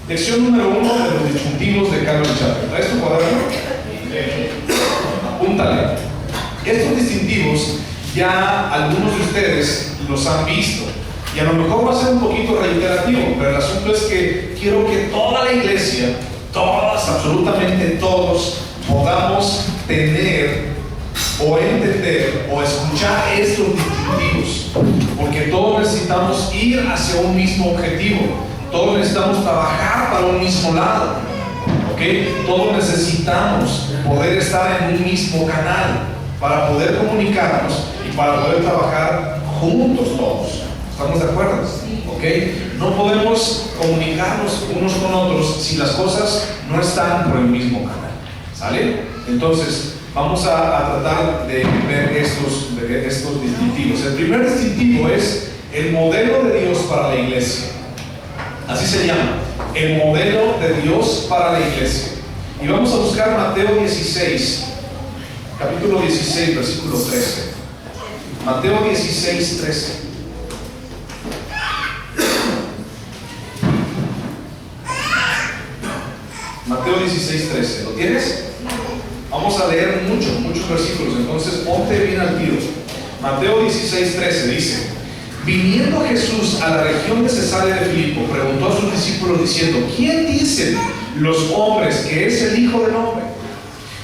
Lección número 1 de los disjuntivos de Carlos Chávez. ¿Traes tu cuaderno? Apúntale. Estos distintivos ya algunos de ustedes los han visto. Y a lo mejor va a ser un poquito reiterativo, pero el asunto es que quiero que toda la iglesia, todas, absolutamente todos, podamos tener o entender o escuchar estos distintivos, porque todos necesitamos ir hacia un mismo objetivo, todos necesitamos trabajar para un mismo lado, ¿ok? Todos necesitamos poder estar en un mismo canal para poder comunicarnos y para poder trabajar juntos todos. ¿Estamos de acuerdo? ¿Ok? No podemos comunicarnos unos con otros si las cosas no están por el mismo canal. ¿Sale? Entonces, vamos a tratar de ver estos distintivos. El primer distintivo es el modelo de Dios para la iglesia. Así se llama, el modelo de Dios para la iglesia. Y vamos a buscar Mateo 16, capítulo 16, versículo 13. Mateo 16, 13. Mateo 16, 13. ¿Lo tienes? Vamos a leer muchos versículos, entonces ponte bien al tiro. Mateo 16, 13 dice: viniendo Jesús a la región de Cesarea de Filipo, preguntó a sus discípulos diciendo: ¿quién dicen los hombres que es el Hijo del Hombre?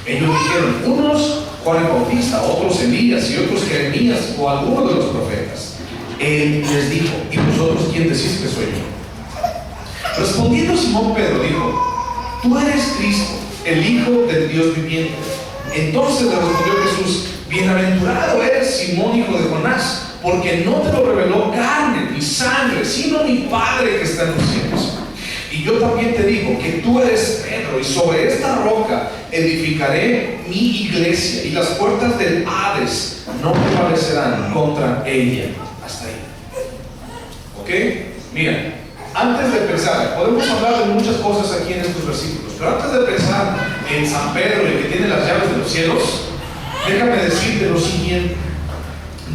Ellos dijeron: unos Juan el Bautista, otros Elías y otros Jeremías o alguno de los profetas. Él les dijo: ¿y vosotros quién decís que soy yo? Respondiendo Simón Pedro dijo: tú eres Cristo, el Hijo del Dios viviente. Entonces le respondió Jesús: bienaventurado eres, Simón, hijo de Jonás, porque no te lo reveló carne ni sangre, sino mi Padre que está en los cielos. Y yo también te digo que tú eres Pedro, y sobre esta roca edificaré mi iglesia, y las puertas del Hades no prevalecerán contra ella. Hasta ahí. ¿Ok? Mira, antes de pensar, podemos hablar de muchas cosas aquí en estos versículos, pero antes de pensar en San Pedro, el que tiene las llaves de los cielos, déjame decirte lo siguiente.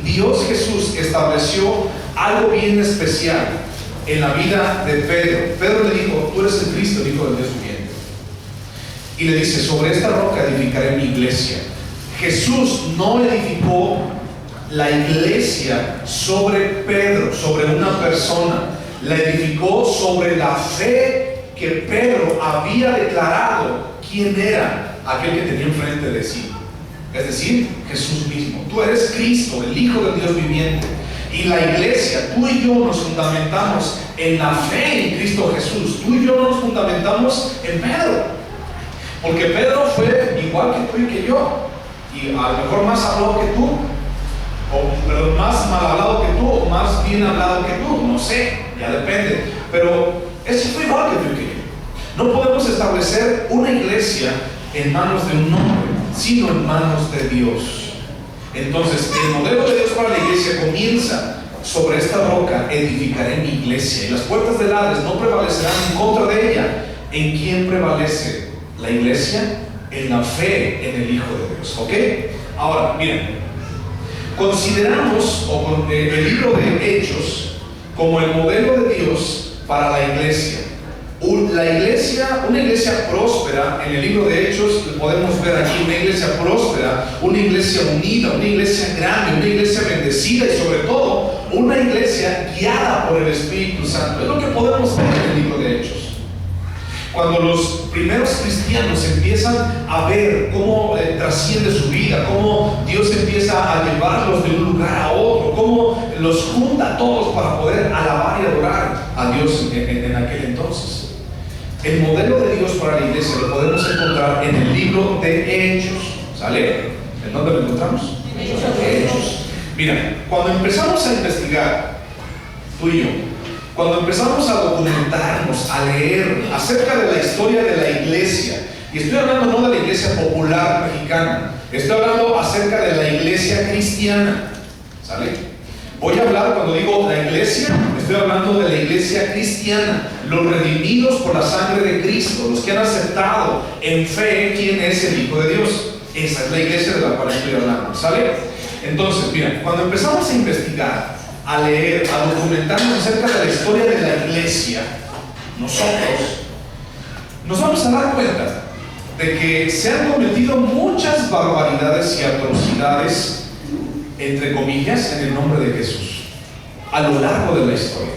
Dios Jesús estableció algo bien especial en la vida de Pedro. Pedro le dijo: tú eres el Cristo, el Hijo del Dios viviente. Y le dice: sobre esta roca edificaré mi iglesia. Jesús no edificó la iglesia sobre Pedro, sobre una persona. La edificó sobre la fe que Pedro había declarado quién era aquel que tenía enfrente de sí. Es decir, Jesús mismo. Tú eres Cristo, el Hijo del Dios viviente. Y la iglesia, tú y yo nos fundamentamos en la fe en Cristo Jesús. Tú y yo nos fundamentamos en Pedro. Porque Pedro fue igual que tú y que yo. Y a lo mejor más hablado que tú, o más mal hablado que tú, o más bien hablado que tú. No sé, ya depende. Pero ese fue igual que tú y que yo. No podemos establecer una iglesia en manos de un hombre, sino en manos de Dios. Entonces, el modelo de Dios para la iglesia comienza: sobre esta roca edificaré mi iglesia, y las puertas del Hades no prevalecerán en contra de ella. ¿En quién prevalece la iglesia? En la fe en el Hijo de Dios. ¿Ok? Ahora, miren, consideramos el libro de Hechos como el modelo de Dios para la iglesia. Una iglesia próspera, en el libro de Hechos podemos ver aquí una iglesia próspera, una iglesia unida, una iglesia grande, una iglesia bendecida y sobre todo una iglesia guiada por el Espíritu Santo. Es lo que podemos ver en el libro de Hechos. Cuando los primeros cristianos empiezan a ver cómo trasciende su vida, cómo Dios empieza a llevarlos de un lugar a otro, cómo los junta a todos para poder alabar y adorar a Dios en aquel entonces. El modelo de Dios para la iglesia lo podemos encontrar en el libro de Hechos. ¿Sale? ¿En dónde lo encontramos? Hechos. Mira, cuando empezamos a investigar, tú y yo, cuando empezamos a documentarnos, a leer acerca de la historia de la iglesia, y estoy hablando no de la iglesia popular mexicana, estoy hablando acerca de la iglesia cristiana. ¿Sale? Voy a hablar, cuando digo la iglesia, estoy hablando de la iglesia cristiana, los redimidos por la sangre de Cristo, los que han aceptado en fe quién es el Hijo de Dios. Esa es la iglesia de la cual estoy hablando. ¿Sale? Entonces, mira, cuando empezamos a investigar, a leer, a documentarnos acerca de la historia de la iglesia, nosotros nos vamos a dar cuenta de que se han cometido muchas barbaridades y atrocidades, entre comillas, en el nombre de Jesús, a lo largo de la historia.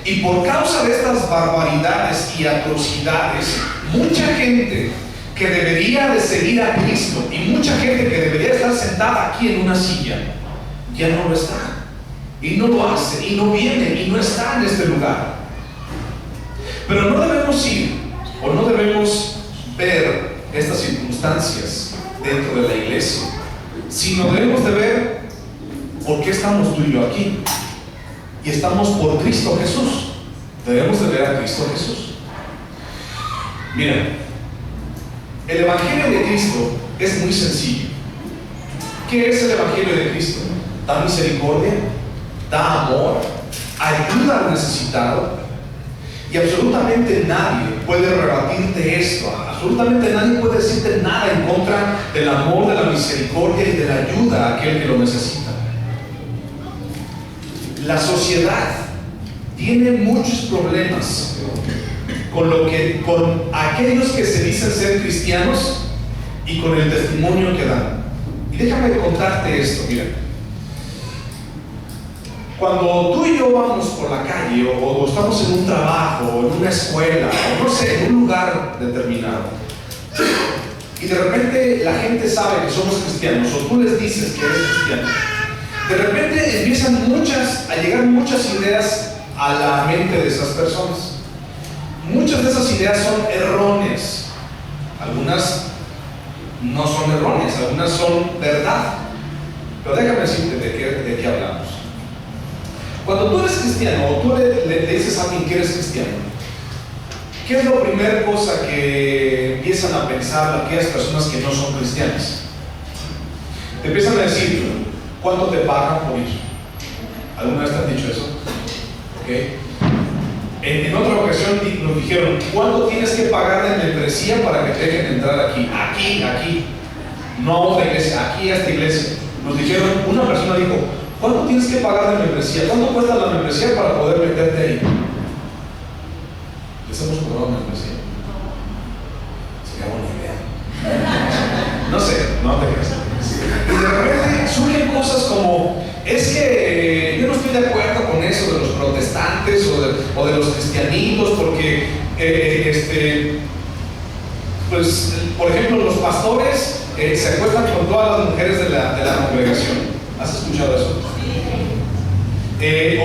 Y por causa de estas barbaridades y atrocidades, mucha gente que debería de seguir a Cristo y mucha gente que debería estar sentada aquí en una silla, ya no lo está, y no lo hace, y no viene, y no está en este lugar. Pero no debemos ir, o no debemos ver estas circunstancias dentro de la iglesia, sino debemos de ver por qué estamos tú y yo aquí. Y estamos por Cristo Jesús. Debemos de ver a Cristo Jesús. Mira, el Evangelio de Cristo es muy sencillo. ¿Qué es el Evangelio de Cristo? Da misericordia, da amor, ayuda al necesitado. Y absolutamente nadie puede rebatirte esto. Absolutamente nadie puede decirte nada en contra del amor, de la misericordia y de la ayuda a aquel que lo necesita. La sociedad tiene muchos problemas con aquellos que se dicen ser cristianos y con el testimonio que dan. Y déjame contarte esto, mira. Cuando tú y yo vamos por la calle o estamos en un trabajo o en una escuela o no sé, en un lugar determinado, y de repente la gente sabe que somos cristianos o tú les dices que eres cristiano, de repente empiezan a llegar muchas ideas a la mente de esas personas. Muchas de esas ideas son erróneas. Algunas no son erróneas, algunas son verdad. Pero déjame decirte de qué hablamos. Cuando tú eres cristiano o tú le dices a alguien que eres cristiano, ¿qué es la primera cosa que empiezan a pensar aquellas personas que no son cristianas? Te empiezan a decir, ¿cuánto te pagan por ir? ¿Alguna vez te han dicho eso? ¿Okay? En otra ocasión nos dijeron, ¿cuánto tienes que pagar de membresía para que te dejen entrar aquí? Aquí. No a otra iglesia, aquí a esta iglesia. Nos dijeron, una persona dijo, ¿cuánto tienes que pagar de membresía? ¿Cuánto cuesta la membresía para poder meterte ahí? ¿Les hemos cobrado membresía? Sería buena idea. No sé, no te creas. Y de repente surgen cosas como, es que yo no estoy de acuerdo con eso de los protestantes o de los cristianitos, porque pues, por ejemplo, los pastores se acuestan con todas las mujeres de la congregación. ¿Has escuchado eso?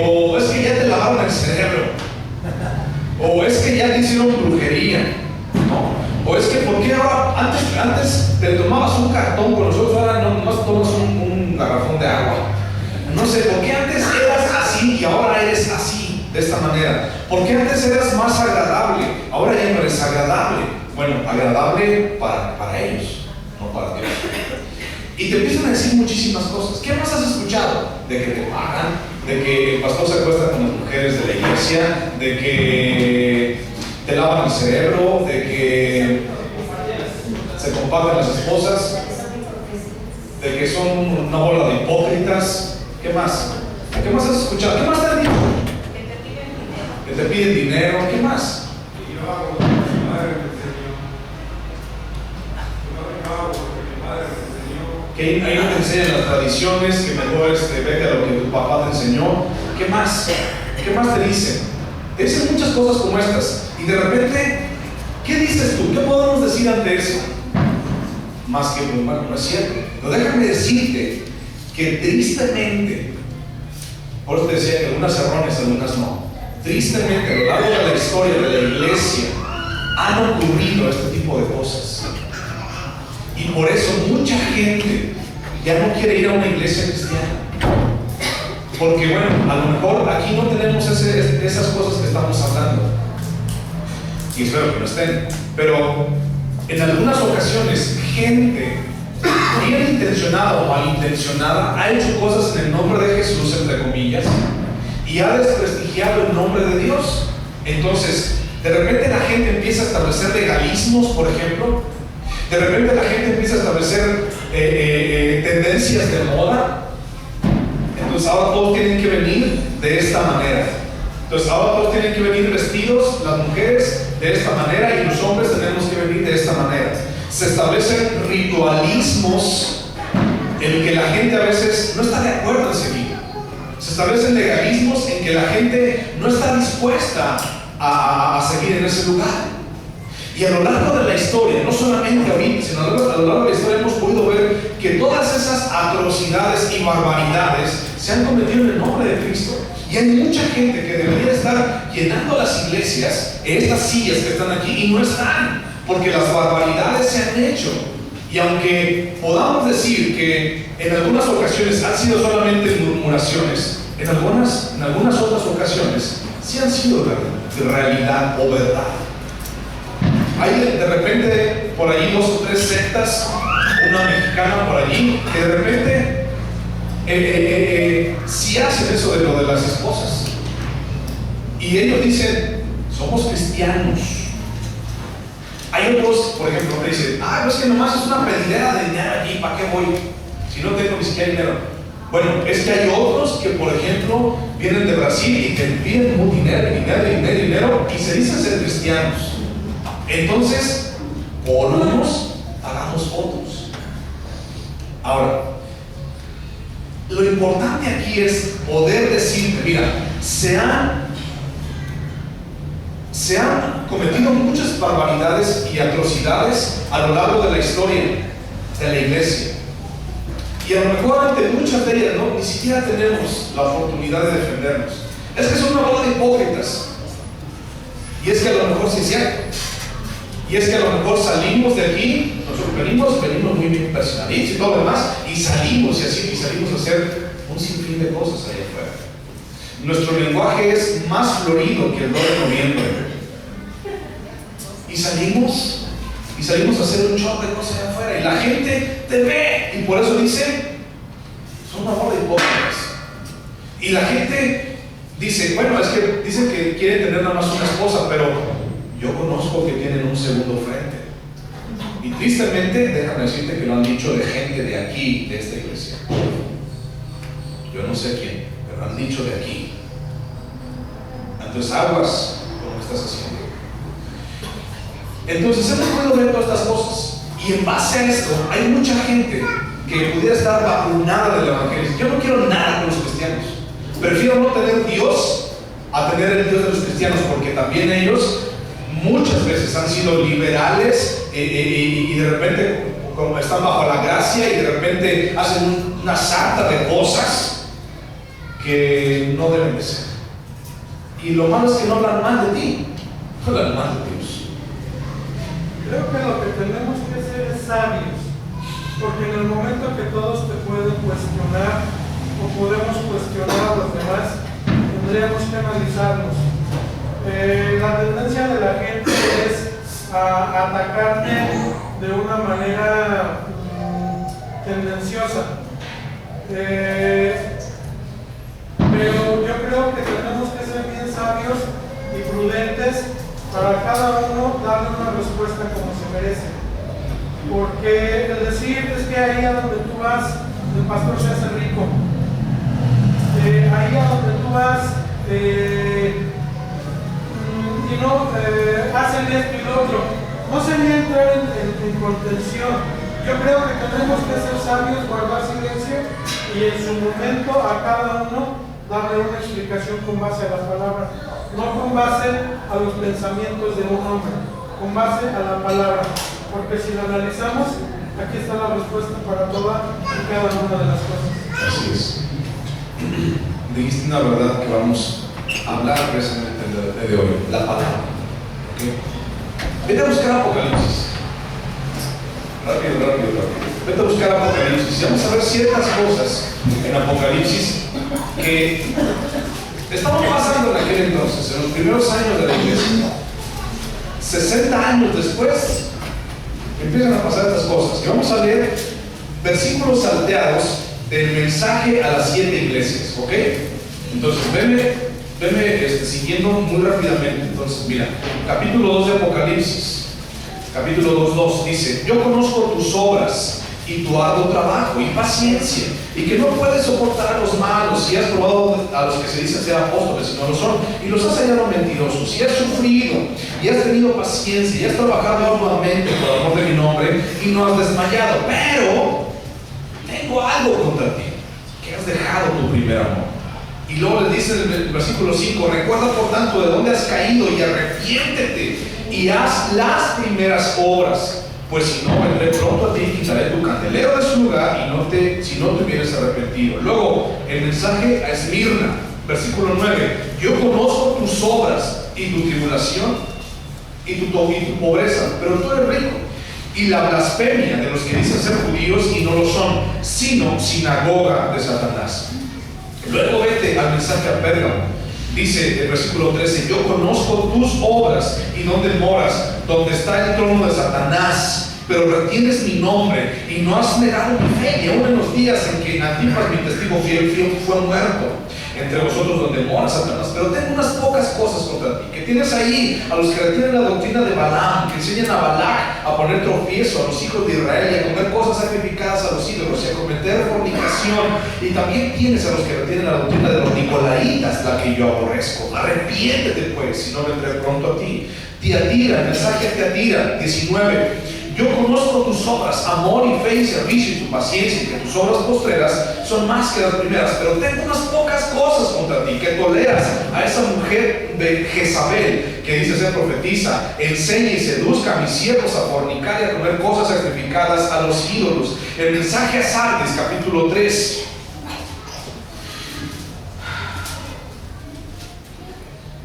O es que ya te lavaron el cerebro, o es que ya te hicieron brujería, ¿no? O es que porque ahora, antes te tomabas un cartón con nosotros, ahora nomás tomas un garrafón de agua. No sé, ¿por qué antes eras así y ahora eres así, de esta manera? ¿Por qué antes eras más agradable, ahora ya no eres agradable? Bueno, agradable para ellos, no para Dios. Y te empiezan a decir muchísimas cosas. ¿Qué más has escuchado? De que te pagan, de que el pastor se acuesta con las mujeres de la iglesia, de que te lavan el cerebro, de que se comparten las esposas, de que son una bola de hipócritas. ¿Qué más? ¿Qué más has escuchado? ¿Qué más te han dicho? Que te piden dinero. ¿Qué más? Que ahí no te enseñan las tradiciones, que mejor vete a lo que tu papá te enseñó. ¿Qué más? ¿Qué más te dicen? Te dicen muchas cosas como estas. Y de repente, ¿qué dices tú? ¿Qué podemos decir ante eso? Más que, bueno, no es cierto. Pero déjame decirte que tristemente, por eso te decía que algunas erróneas, algunas no. Tristemente, a lo largo de la historia de la iglesia, han ocurrido este tipo de cosas. Y por eso mucha gente ya no quiere ir a una iglesia cristiana. Porque bueno, a lo mejor aquí no tenemos esas cosas que estamos hablando. Y espero que no estén. Pero en algunas ocasiones, gente bien intencionada o malintencionada ha hecho cosas en el nombre de Jesús, entre comillas, y ha desprestigiado el nombre de Dios. Entonces, de repente la gente empieza a establecer legalismos, por ejemplo. De repente la gente empieza a establecer tendencias de moda. Entonces ahora todos tienen que venir de esta manera. Entonces ahora todos tienen que venir vestidos, las mujeres, de esta manera y los hombres tenemos que venir de esta manera. Se establecen ritualismos en el que la gente a veces no está de acuerdo en seguir. Se establecen legalismos en que la gente no está dispuesta a seguir en ese lugar. Y a lo largo de la historia, no solamente ahorita, sino a lo largo de la historia hemos podido ver que todas esas atrocidades y barbaridades se han cometido en el nombre de Cristo. Y hay mucha gente que debería estar llenando las iglesias, estas sillas que están aquí, y no están, porque las barbaridades se han hecho. Y aunque podamos decir que en algunas ocasiones han sido solamente murmuraciones, en algunas otras ocasiones sí han sido de realidad o verdad. Hay de repente por allí 2 o 3 sectas, una mexicana por allí, que de repente sí hacen eso de lo de las esposas. Y ellos dicen, somos cristianos. Hay otros, por ejemplo, que dicen, es que nomás es una pedidera de dinero allí, ¿para qué voy? Si no tengo ni siquiera dinero. Bueno, es que hay otros que, por ejemplo, vienen de Brasil y te piden un dinero y se dicen ser cristianos. Entonces, por unos hagamos otros. Ahora, lo importante aquí es poder decirte, mira, se han cometido muchas barbaridades y atrocidades a lo largo de la historia de la iglesia. Y a lo mejor ante muchas de ellas ni siquiera tenemos la oportunidad de defendernos. Es que son una bola de hipócritas. Y es que a lo mejor sí es cierto. Y es que a lo mejor salimos de aquí, nosotros venimos muy bien personalitos y todo lo demás, y salimos a hacer un sinfín de cosas allá afuera. Nuestro lenguaje es más florido que el 2 de noviembre. Y salimos a hacer un show de cosas allá afuera, y la gente te ve, y por eso dice, son una bola de hipócritas. Y la gente dice, bueno, es que dicen que quieren tener nada más una esposa, pero yo conozco que tienen un segundo frente. Y tristemente, déjame decirte que lo han dicho de gente de aquí, de esta iglesia. Yo no sé quién, pero han dicho de aquí. Entonces, aguas con lo que estás haciendo. Entonces, hemos podido ver todas estas cosas. Y en base a esto, hay mucha gente que pudiera estar vacunada del evangelio. Yo no quiero nada con los cristianos. Prefiero no tener Dios a tener el Dios de los cristianos, porque también ellos muchas veces han sido liberales y de repente como están bajo la gracia y de repente hacen una sarta de cosas que no deben de ser. Y lo malo es que no hablan mal de ti, hablan mal de Dios. Creo que lo que tenemos que ser es sabios, porque en el momento que todos te pueden cuestionar o podemos cuestionar a los demás, tendríamos que analizarnos. La tendencia de la gente es a atacarte de una manera tendenciosa, pero yo creo que tenemos que ser bien sabios y prudentes para cada uno darle una respuesta como se merece, porque el decir es que ahí a donde tú vas el pastor se hace rico, ahí a donde tú vas y no hacen esto y lo otro, no sería entrar en contención. Yo creo que tenemos que ser sabios, guardar silencio y en su momento a cada uno darle una explicación con base a la palabra, no con base a los pensamientos de un hombre, con base a la palabra, porque si la analizamos, aquí está la respuesta para toda y cada una de las cosas. Así es. Dijiste una verdad que vamos a hablar precisamente de hoy, la palabra. ¿Okay? Vete a buscar Apocalipsis. Rápido. Vete a buscar Apocalipsis y vamos a ver ciertas cosas en Apocalipsis que estaban pasando en aquel entonces, en los primeros años de la iglesia. 60 años después empiezan a pasar estas cosas. Y vamos a leer versículos salteados del mensaje a las 7 iglesias, ¿ok? Entonces, veme siguiendo muy rápidamente. Entonces, mira, capítulo 2 de Apocalipsis, capítulo 2:2 dice: yo conozco tus obras y tu arduo trabajo y paciencia, y que no puedes soportar a los malos, y has probado a los que se dicen ser apóstoles y no lo son, y los has hallado mentirosos, y has sufrido, y has tenido paciencia, y has trabajado arduamente por amor de mi nombre, y no has desmayado. Pero tengo algo contra ti, que has dejado tu primer amor. Y luego les dice en el versículo 5: recuerda por tanto de dónde has caído y arrepiéntete y haz las primeras obras, pues si no, vendré pronto a ti y quitaré tu candelero de su lugar si no te hubieras arrepentido. Luego el mensaje a Esmirna, versículo 9: yo conozco tus obras y tu tribulación y tu pobreza, pero tú eres rico, y la blasfemia de los que dicen ser judíos y no lo son, sino sinagoga de Satanás. Luego vete al mensaje a Pérgamo. Dice el versículo 13: yo conozco tus obras y dónde moras, donde está el trono de Satanás, pero retienes mi nombre y no has negado mi fe, y aún en los días en que Antipas, mi testigo fiel, fue muerto entre vosotros, donde mora Satanás. Pero tengo unas pocas cosas contra ti, que tienes ahí a los que retienen la doctrina de Balaam, que enseñan a Balac a poner tropiezo a los hijos de Israel y a comer cosas sacrificadas a los ídolos y a cometer fornicación. Y también tienes a los que retienen la doctrina de los nicolaitas, la que yo aborrezco. Arrepiéntete pues, si no vendré pronto a ti. Tiatira, el mensaje a Tiatira 19: yo conozco tus obras, amor y fe y servicio y tu paciencia, y que tus obras postreras son más que las primeras, pero tengo unas pocas cosas contra ti, que toleras a esa mujer de Jezabel, que dice ser profetisa, enseña y seduzca a mis siervos a fornicar y a comer cosas sacrificadas a los ídolos. El mensaje a Sardis, capítulo 3.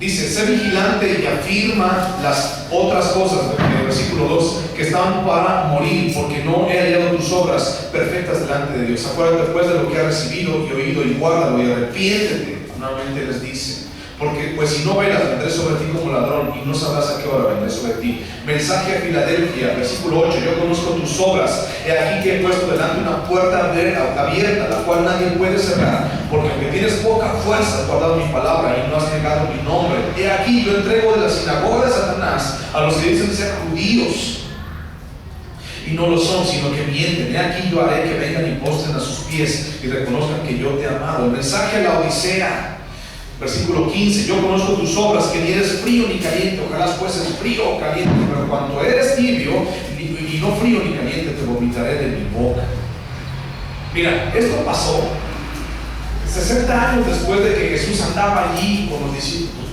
Dice: sé vigilante y afirma las otras cosas, en el versículo 2, que estaban para morir, porque no he hallado tus obras perfectas delante de Dios. Acuérdate pues de lo que has recibido y oído, y guárdalo y arrepiéntete. Nuevamente les dice: porque pues si no velas, vendré sobre ti como ladrón, y no sabrás a qué hora vendré sobre ti. Mensaje a Filadelfia, versículo 8: yo conozco tus obras, he aquí que he puesto delante una puerta abierta, la cual nadie puede cerrar, porque aunque tienes poca fuerza, has guardado mi palabra y no has negado mi nombre. He aquí yo entrego de la sinagoga de Satanás a los que dicen ser judíos y no lo son, sino que mienten. He aquí yo haré que vengan y postren a sus pies y reconozcan que yo te he amado. El mensaje a la Odisea, versículo 15: yo conozco tus obras, que ni eres frío ni caliente, ojalá fueses frío o caliente, pero cuando eres tibio y no frío ni caliente, te vomitaré de mi boca. Mira, esto pasó 60 años después de que Jesús andaba allí con los discípulos.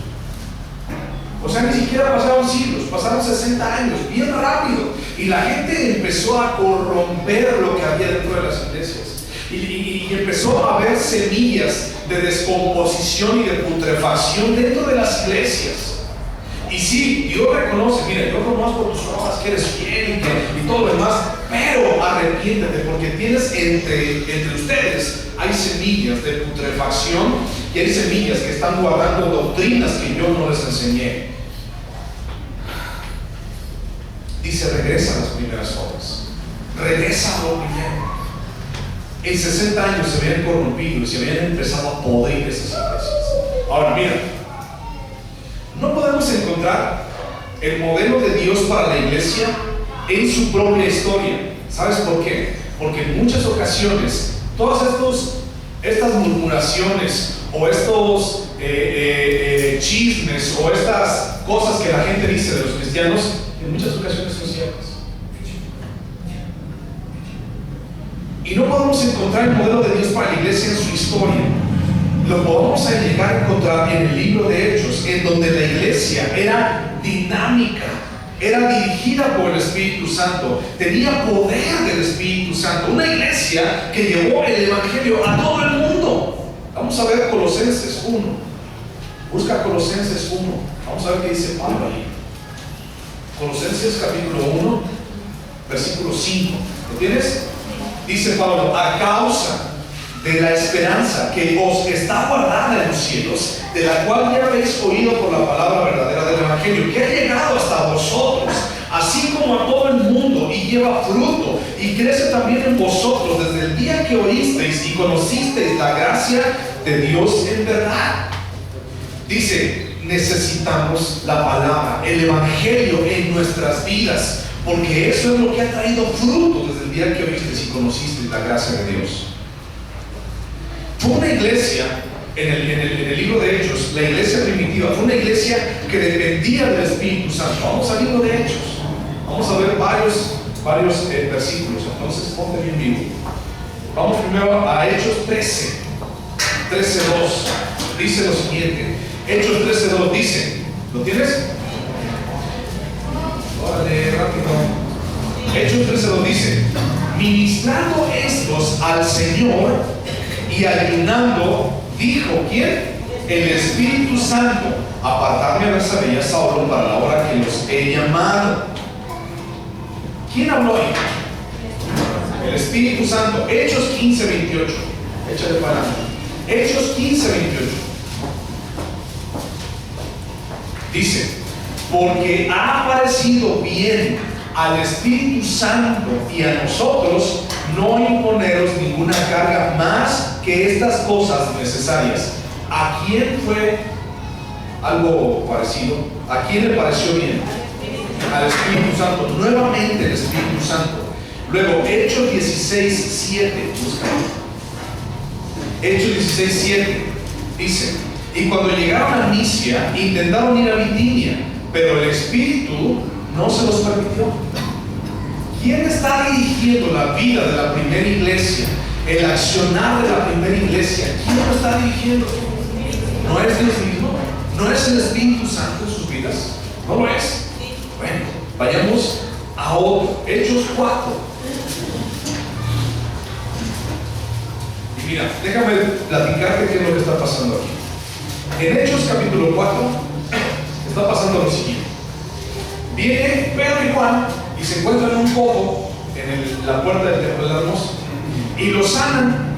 O sea, ni siquiera pasaron siglos, pasaron 60 años, bien rápido. Y la gente empezó a corromper lo que había dentro de las iglesias. Y empezó a haber semillas de descomposición y de putrefacción dentro de las iglesias. Y sí, Dios reconoce: mira, yo conozco tus obras, que eres fiel y todo lo demás, pero arrepiéntete, porque tienes entre ustedes hay semillas de putrefacción y hay semillas que están guardando doctrinas que yo no les enseñé. Dice: regresa a las primeras obras, regresa a lo primero. En 60 años se habían corrompido y se habían empezado a podrir esas iglesias. Ahora mira, no podemos encontrar el modelo de Dios para la iglesia en su propia historia. ¿Sabes por qué? Porque en muchas ocasiones todas estas murmuraciones o estos chismes o estas cosas que la gente dice de los cristianos, en muchas ocasiones son ciertas. Y no podemos encontrar el modelo de Dios para la iglesia en su historia. Lo podemos llegar a encontrar en el libro de Hechos, en donde la iglesia era dinámica, era dirigida por el Espíritu Santo, tenía poder del Espíritu Santo. Una iglesia que llevó el Evangelio a todo el mundo. Vamos a ver Colosenses 1. Busca Colosenses 1. Vamos a ver qué dice Pablo ahí. Colosenses capítulo 1, versículo 5. ¿Lo tienes? Dice Pablo: a causa de la esperanza que os está guardada en los cielos, de la cual ya habéis oído por la palabra verdadera del Evangelio, que ha llegado hasta vosotros, así como a todo el mundo, y lleva fruto, y crece también en vosotros desde el día que oísteis y conocisteis la gracia de Dios en verdad. Dice: necesitamos la palabra, el Evangelio en nuestras vidas. porque eso es lo que ha traído fruto desde el día que oíste y conociste la gracia de Dios. Fue una iglesia, en el libro de Hechos, la iglesia primitiva, fue una iglesia que dependía del Espíritu Santo. Vamos al libro de Hechos, vamos a ver varios versículos, entonces ponte bien vivo. Vamos primero a Hechos 13:2, dice lo siguiente. Hechos 13:2 dice, ¿lo tienes? Órale, rápido. Hechos 13:2 dice, ministrando estos al Señor y ayunando, dijo, ¿quién? El Espíritu Santo, apartarme a Bernabé y a Saulo para la hora que los he llamado. ¿Quién habló ahí? El Espíritu Santo. Hechos 15:28. Échale para adelante. Hechos 15:28. Dice, porque ha parecido bien al Espíritu Santo y a nosotros no imponeros ninguna carga más que estas cosas necesarias. ¿A quién fue algo parecido? ¿A quién le pareció bien? Al Espíritu Santo. Nuevamente el Espíritu Santo. Luego, Hechos 16:7. Hechos 16:7 dice, y cuando llegaron a Misia, intentaron ir a Bitinia, pero el Espíritu no se los permitió. ¿Quién está dirigiendo la vida de la primera iglesia? El accionar de la primera iglesia. ¿Quién lo está dirigiendo? ¿No es Dios mismo? ¿No es el Espíritu Santo en sus vidas? ¿No lo es? Bueno, vayamos a otro. Hechos 4. Y mira, déjame platicarte qué es lo que está pasando aquí. En Hechos capítulo 4 está pasando lo siguiente. Viene Pedro y Juan y se encuentran en un pozo en la puerta del templo de la hermosa y los sanan,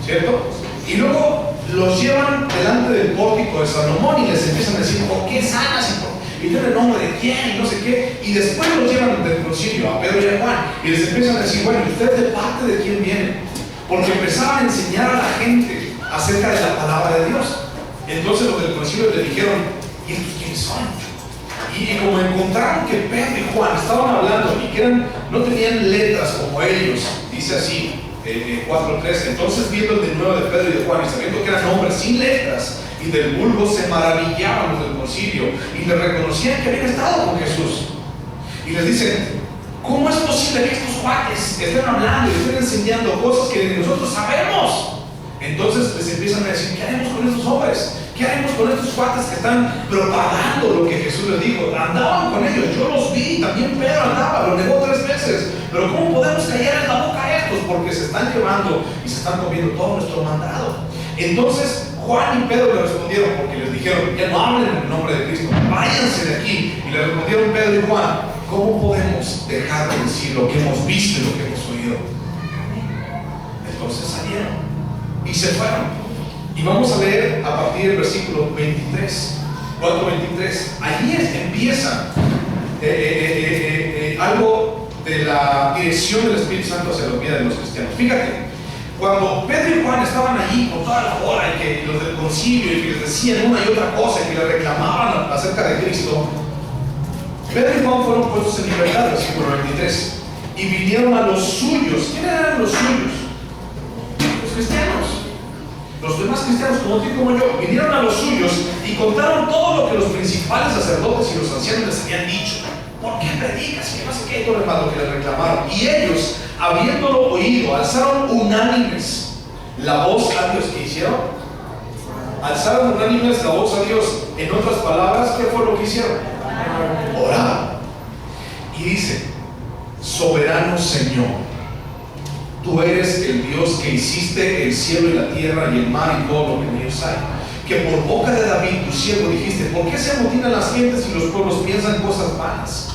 ¿cierto? Y luego los llevan delante del pórtico de Salomón y les empiezan a decir, ¿por qué sanas? Y tienen el nombre de quién y no sé qué. Y después los llevan del concilio a Pedro y a Juan y les empiezan a decir, bueno, ¿y ustedes de parte de quién vienen? Porque empezaban a enseñar a la gente acerca de la palabra de Dios. Entonces los del concilio le dijeron, ¿y estos quiénes son? Y como encontraron que Pedro y Juan estaban hablando y que no tenían letras como ellos, dice así, 4:13, entonces viendo el denuedo de Pedro y de Juan y sabiendo que eran hombres sin letras y del vulgo, se maravillaban los del concilio y les reconocían que habían estado con Jesús. Y les dicen, ¿cómo es posible que estos cuates estén hablando y estén enseñando cosas que nosotros sabemos? Entonces les empiezan a decir, ¿qué haremos con estos hombres? ¿Qué haremos con estos cuates que están propagando lo que Jesús les dijo? Andaban con ellos, yo los vi, también Pedro andaba, lo negó 3 veces. Pero ¿cómo podemos callar en la boca a estos? Porque se están llevando y se están comiendo todo nuestro mandado. Entonces Juan y Pedro le respondieron, porque les dijeron, ya no hablen en el nombre de Cristo, váyanse de aquí. Y le respondieron Pedro y Juan, ¿cómo podemos dejar de decir lo que hemos visto y lo que hemos oído? Entonces salieron y se fueron. Y vamos a leer a partir del versículo 23, 4:23. Allí empieza algo de la dirección del Espíritu Santo hacia la vida de los cristianos. Fíjate, cuando Pedro y Juan estaban allí con toda la hora y que los del concilio y que les decían una y otra cosa y que les reclamaban acerca de Cristo, Pedro y Juan fueron puestos en libertad, versículo 23, y vinieron a los suyos. ¿Quiénes eran los suyos? Los cristianos. Los demás cristianos, como tú y como yo, vinieron a los suyos y contaron todo lo que los principales sacerdotes y los ancianos les habían dicho. ¿Por qué predicas? Que no sé qué, todo lo que les reclamaron. Y ellos, habiéndolo oído, alzaron unánimes la voz a Dios. ¿Qué hicieron? Alzaron unánimes la voz a Dios. En otras palabras, ¿qué fue lo que hicieron? Oraron. Y dice, soberano Señor, tú eres el Dios que hiciste el cielo y la tierra y el mar y todo lo que en ellos hay. Que por boca de David, tu siervo, dijiste, ¿por qué se amotinan las gentes y los pueblos piensan cosas vanas?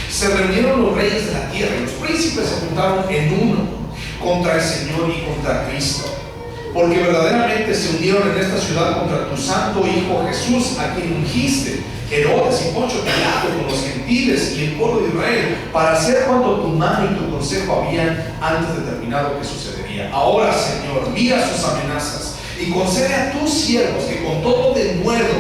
Se reunieron los reyes de la tierra y los príncipes se juntaron en uno contra el Señor y contra Cristo. Porque verdaderamente se unieron en esta ciudad contra tu santo Hijo Jesús, a quien ungiste, Herodes y Poncio Pilato con los gentiles y el pueblo de Israel, para hacer cuanto tu mano y tu consejo habían antes determinado que sucedería. Ahora, Señor, mira sus amenazas y concede a tus siervos que con todo denuedo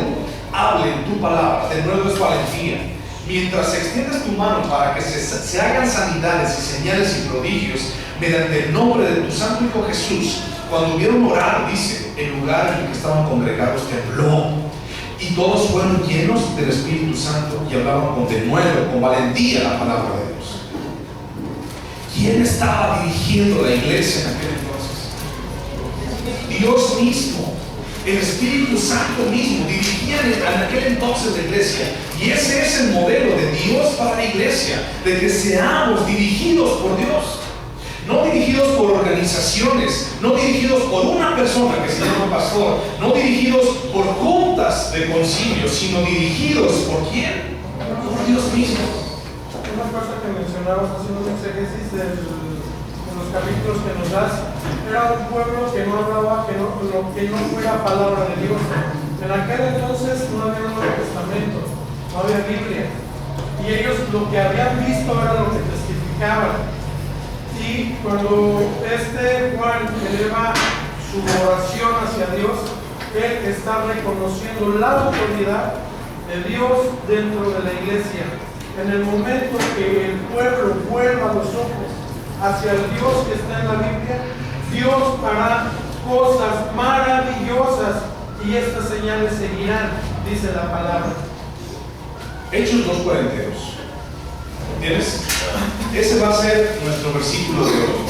hablen tu palabra. Denuedo es valentía. mientras extiendes tu mano para que se hagan sanidades y señales y prodigios mediante el nombre de tu santo Hijo Jesús, cuando vieron orar, dice, el lugar en el que estaban congregados tembló, y todos fueron llenos del Espíritu Santo y hablaban con denuedo, con valentía la palabra de Dios. ¿Quién estaba dirigiendo la iglesia en aquel entonces? Dios mismo, el Espíritu Santo mismo dirigía en aquel entonces la iglesia. Y ese es el modelo de Dios para la iglesia, de que seamos dirigidos por Dios. No dirigidos por organizaciones, no dirigidos por una persona que se llama pastor, no dirigidos por juntas de concilio, sino dirigidos por ¿quién? Por Dios mismo. Una cosa que mencionabas haciendo un exégesis de los capítulos que nos das, era un pueblo que no hablaba, que no fuera palabra de Dios. En aquel entonces no había un Nuevo Testamento, no había Biblia, y ellos lo que habían visto era lo que testificaban. Y cuando Juan eleva su oración hacia Dios, él está reconociendo la autoridad de Dios dentro de la iglesia. En el momento que el pueblo vuelva los ojos hacia el Dios que está en la Biblia, Dios hará cosas maravillosas y estas señales seguirán, dice la palabra. Hechos 2:42. ¿Tienes? Ese va a ser nuestro versículo de hoy.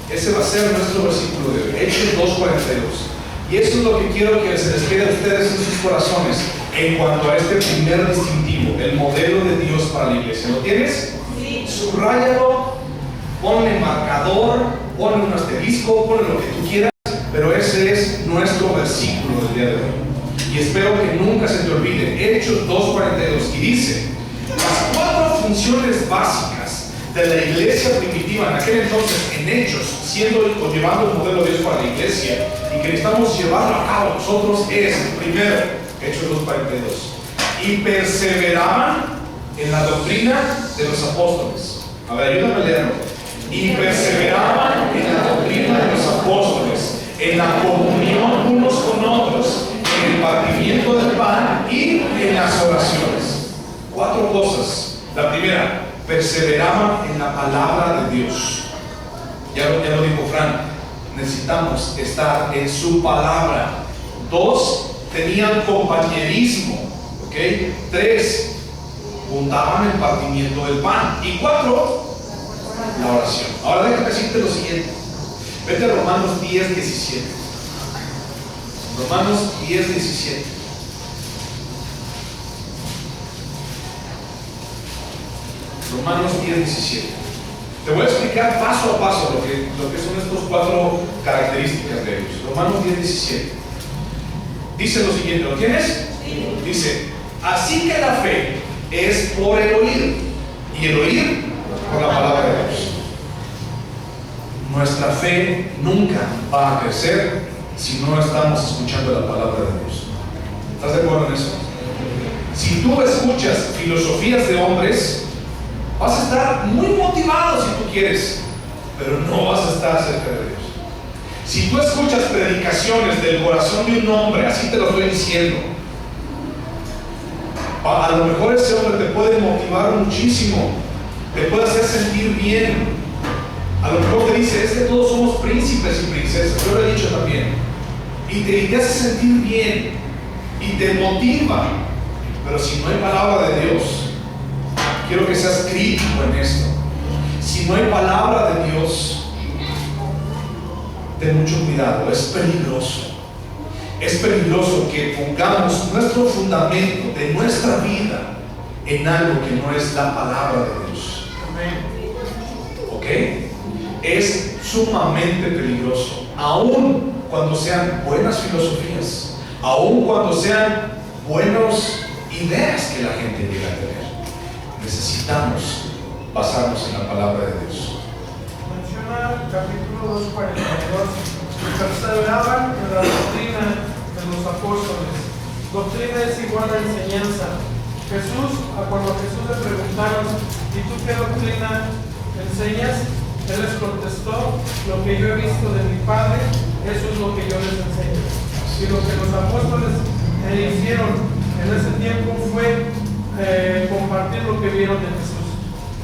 Ese va a ser nuestro versículo de hoy. Hechos 2:42. Y eso es lo que quiero que se les quede a ustedes en sus corazones en cuanto a este primer distintivo, el modelo de Dios para la iglesia. ¿Lo tienes? Sí. Subráyalo, ponle marcador, ponle un asterisco, ponle lo que tú quieras, pero ese es nuestro versículo del día de hoy. Y espero que nunca se te olvide. Hechos 2:42. Y dice: las 4 funciones básicas de la iglesia primitiva en aquel entonces, en Hechos, siendo o llevando el modelo de Dios para la iglesia, y que necesitamos llevarlo a cabo nosotros, es, primero, Hechos 2:42, y perseveraban en la doctrina de los apóstoles. A ver, ayúdame a leerlo. Y perseveraban en la doctrina de los apóstoles, en la comunión unos con otros, en el partimiento del pan y en las oraciones. 4 cosas. La primera, perseveraban en la palabra de Dios. Ya lo dijo Fran, necesitamos estar en su palabra. 2, tenían compañerismo. ¿Ok? 3, juntaban el partimiento del pan. Y 4, la oración. Ahora déjame decirte lo siguiente. Vete a Romanos 10:17. Romanos 10:17. Romanos 10:17. Te voy a explicar paso a paso lo que son estas 4 características de ellos. Romanos 10:17. Dice lo siguiente, ¿lo tienes? Sí. Dice: así que la fe es por el oír, y el oír por la palabra de Dios. Nuestra fe nunca va a crecer si no estamos escuchando la palabra de Dios. ¿Estás de acuerdo en eso? Si tú escuchas filosofías de hombres, vas a estar muy motivado si tú quieres, pero no vas a estar cerca de Dios. Si tú escuchas predicaciones del corazón de un hombre, así te lo estoy diciendo, a lo mejor ese hombre te puede motivar muchísimo, te puede hacer sentir bien. A lo mejor te dice: es que todos somos príncipes y princesas. Yo lo he dicho también. Y te hace sentir bien y te motiva. Pero si no hay palabra de Dios, quiero que seas crítico en esto. Si no hay palabra de Dios, ten mucho cuidado. Es peligroso. Es peligroso que pongamos nuestro fundamento de nuestra vida en algo que no es la palabra de Dios. ¿Ok? Es sumamente peligroso. Aun cuando sean buenas filosofías, aun cuando sean buenas ideas que la gente llega a tener, necesitamos basarnos en la palabra de Dios. Menciona el capítulo 2:42. Perseveraban en la doctrina de los apóstoles. Doctrina es igual a enseñanza. Cuando a Jesús le preguntaron: ¿y tú qué doctrina enseñas? Él les contestó: lo que yo he visto de mi Padre, eso es lo que yo les enseño. Y lo que los apóstoles hicieron en ese tiempo fue compartir lo que vieron de Jesús.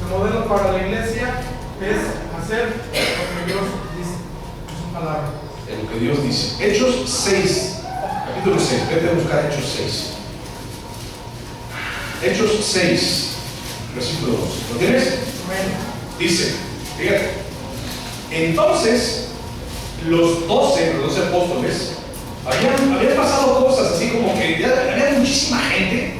El modelo para la iglesia es hacer lo que Dios dice en su palabra. En lo que Dios dice. Hechos 6, capítulo 6. Vete a buscar Hechos 6. Hechos 6, versículo 2. ¿Lo tienes? Dice, fíjate. Entonces, los 12 apóstoles habían pasado cosas así como que ya había muchísima gente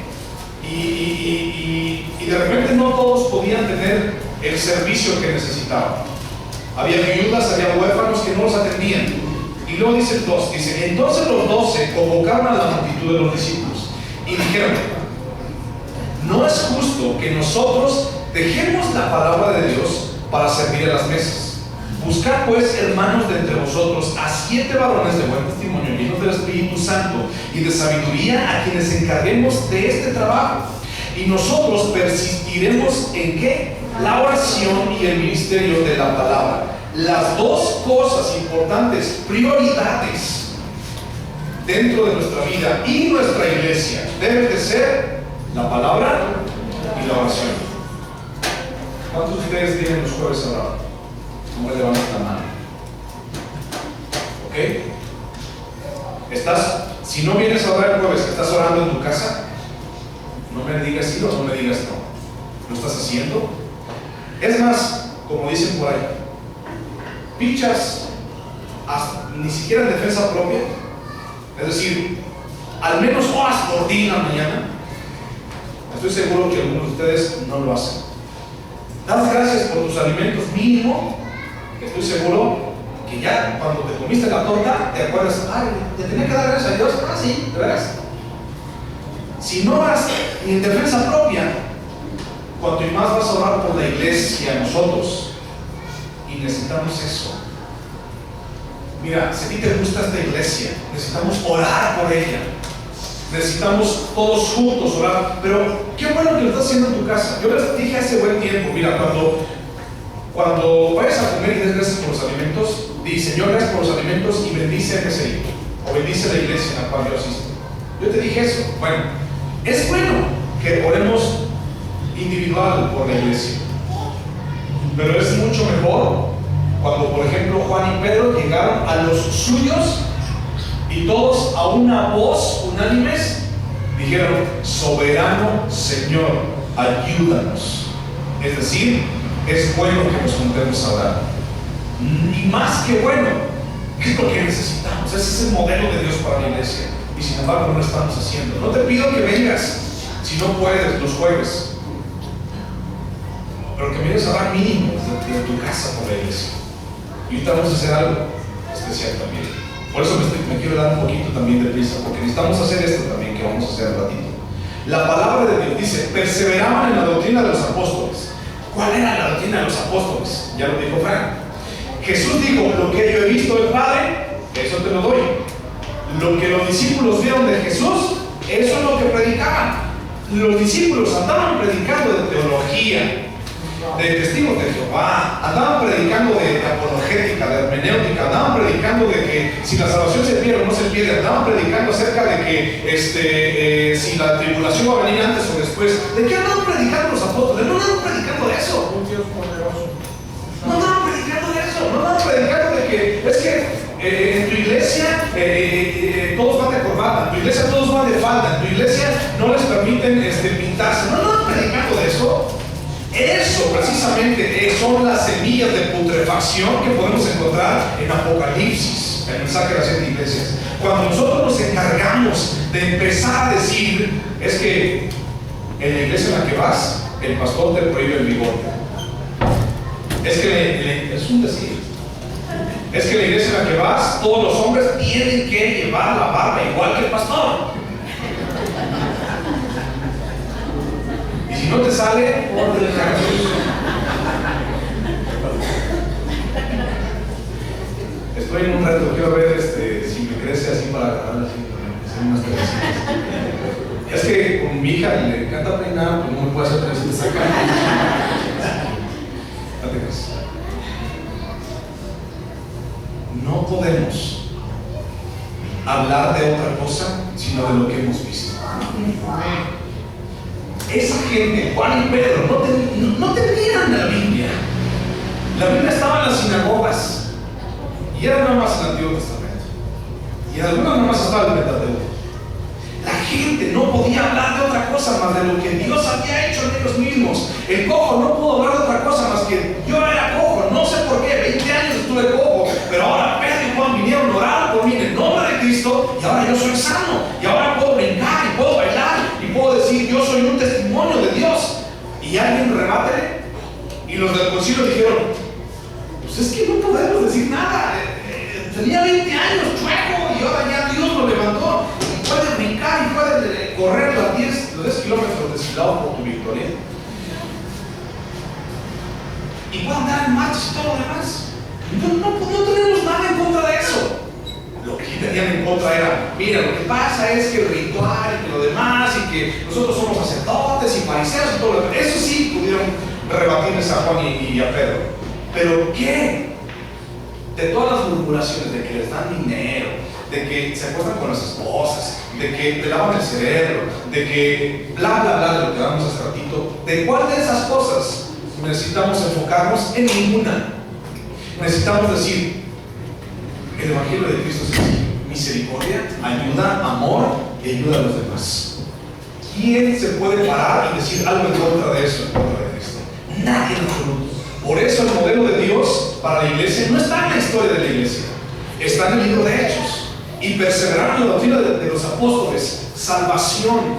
y de repente no todos podían tener el servicio que necesitaban. Había viudas, había huérfanos que no los atendían. Y luego dice el 2, dice, entonces los 12 convocaron a la multitud de los discípulos y dijeron, no es justo que nosotros dejemos la palabra de Dios para servir a las mesas. Buscad pues, hermanos, de entre vosotros a 7 varones de buen testimonio, llenos del Espíritu Santo y de sabiduría, a quienes encarguemos de este trabajo. Y nosotros persistiremos en ¿qué? La oración y el ministerio de la palabra. Las dos cosas importantes, prioridades dentro de nuestra vida y nuestra iglesia, deben de ser la palabra y la oración. ¿Cuántos de ustedes vienen los jueves a orar? ¿Cómo levantas la mano? ¿Ok? Si no vienes a orar el jueves, ¿estás orando en tu casa? No me digas sí o no me digas no. ¿Lo estás haciendo? Es más, como dicen por ahí, pichas ni siquiera en defensa propia. Es decir, al menos oras por ti en la mañana. Estoy seguro que algunos de ustedes no lo hacen. Das gracias por tus alimentos mínimo. Estoy seguro que ya cuando te comiste la torta te acuerdas, ay, te tenía que dar gracias a Dios. Ah, sí, de veras. Si no oras ni en defensa propia, cuanto más vas a orar por la iglesia, nosotros, y necesitamos eso. Mira, si a ti te gusta esta iglesia, necesitamos orar por ella. Necesitamos todos juntos orar. Pero qué bueno que lo estás haciendo en tu casa. Yo les dije hace buen tiempo, mira, cuando vayas a comer y des gracias por los alimentos, di, Señor, gracias por los alimentos y bendice a ese hijo, o bendice a la iglesia en la cual yo asisto. Yo te dije eso. Bueno, es bueno que oremos individual por la iglesia, pero es mucho mejor cuando, por ejemplo, Juan y Pedro llegaron a los suyos y todos a una voz unánimes dijeron, soberano Señor, ayúdanos. Es decir, es bueno que nos juntemos a orar. Y más que bueno, es lo que necesitamos. Ese es el modelo de Dios para la iglesia. Y sin embargo no lo estamos haciendo. No te pido que vengas, si no puedes, los jueves, pero que vienes a orar mínimo desde tu casa por la iglesia. Y ahorita vamos a hacer algo especial también. Por eso me quiero dar un poquito también de prisa, porque necesitamos hacer esto también que vamos a hacer al ratito. La palabra de Dios dice, perseveraban en la doctrina de los apóstoles. ¿Cuál era la doctrina de los apóstoles? Ya lo dijo Frank. Jesús dijo, lo que yo he visto del Padre, eso te lo doy. Lo que los discípulos vieron de Jesús, eso es lo que predicaban. Los discípulos andaban predicando de teología, de testigos de Jehová, andaban predicando de apologética, de hermenéutica, andaban predicando de que si la salvación se pierde o no se pierde, andaban predicando acerca de que si la tribulación va a venir antes o después. ¿De qué andaban predicando los apóstoles? No andaban predicando de eso. Un Dios poderoso. No andaban predicando de eso. No andaban predicando de que es que en tu iglesia todos van de corbata, en tu iglesia todos van de falda, en tu iglesia no les permiten pintarse. No andaban predicando de eso. Eso precisamente son las semillas de putrefacción que podemos encontrar en Apocalipsis, el mensaje de las 7 iglesias. Cuando nosotros nos encargamos de empezar a decir, es que en la iglesia en la que vas, el pastor te prohíbe el bigote. Es que es un decir. Es que en la iglesia en la que vas, todos los hombres tienen que llevar la barba igual que el pastor. Si no te sale, estoy en un reto, quiero ver si me crece así para agarrar así, hacer unas trencitas. Es que con mi hija le encanta peinar, pues no me puede hacer trencitas acá. No podemos hablar de otra cosa sino de lo que hemos visto. esa gente, Juan y Pedro, no tenían la Biblia. La Biblia estaba en las sinagogas y era nada más el Antiguo Testamento. Y en algunas nada más estaba el Pentateuco. La gente no podía hablar de otra cosa más de lo que Dios había hecho en ellos mismos. El cojo no pudo hablar de otra cosa más que yo era cojo, no sé por qué, 20 años estuve cojo, pero ahora Pedro y Juan vinieron a orar por mí en el nombre de Cristo y ahora yo soy sano, y ahora puedo brincar y puedo bailar y puedo decir yo soy un testimonio de Dios. Y alguien remate, y los del concilio dijeron, pues es que no podemos decir nada, tenía 20 años chueco y ahora ya Dios lo levantó. Puedes brincar y puedes correr los 10 kilómetros desfilados por tu victoria. Y puedes andar en marchas y todo lo demás. No tenemos nada en contra de eso. Lo que tenían en contra era, mira, lo que pasa es que el ritual y que lo demás y que nosotros somos sacerdotes y fariseos y todo lo demás. Eso sí pudieron rebatirles a Juan y a Pedro. Pero ¿qué? De todas las murmuraciones de que les dan dinero, de que se acuestan con las esposas, de que te lavan el cerebro, de que bla bla bla de lo que hablamos hace ratito, ¿de cuál de esas cosas necesitamos enfocarnos? En ninguna. Necesitamos decir, el Evangelio de Cristo es misericordia, ayuda, amor y ayuda a los demás. ¿Quién se puede parar y decir algo en contra de eso, en contra de Cristo? Nadie en absoluto. Por eso el modelo de Dios para la iglesia no está en la historia de la iglesia, está en el libro de Hechos. Y perseveraron en la doctrina de los apóstoles, salvación.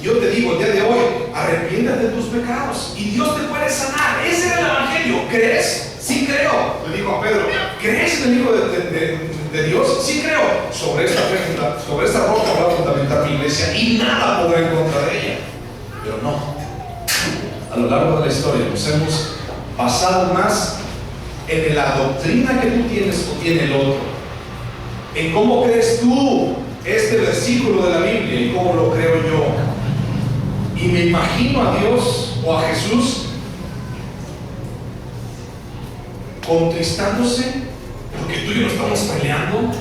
Yo te digo el día de hoy, arrepiéntate de tus pecados y Dios te puede sanar. Ese era el Evangelio. ¿Crees? Sí creo, le dijo a Pedro. ¿Crees en el Hijo de Dios? Sí creo. Sobre esta roca voy a fundamentar mi iglesia y nada podrá en contra de ella. Pero no. A lo largo de la historia nos hemos basado más en la doctrina que tú tienes o tiene el otro, en cómo crees tú este versículo de la Biblia y cómo lo creo yo. Y me imagino a Dios o a Jesús contristándose porque tú y yo no estamos peleando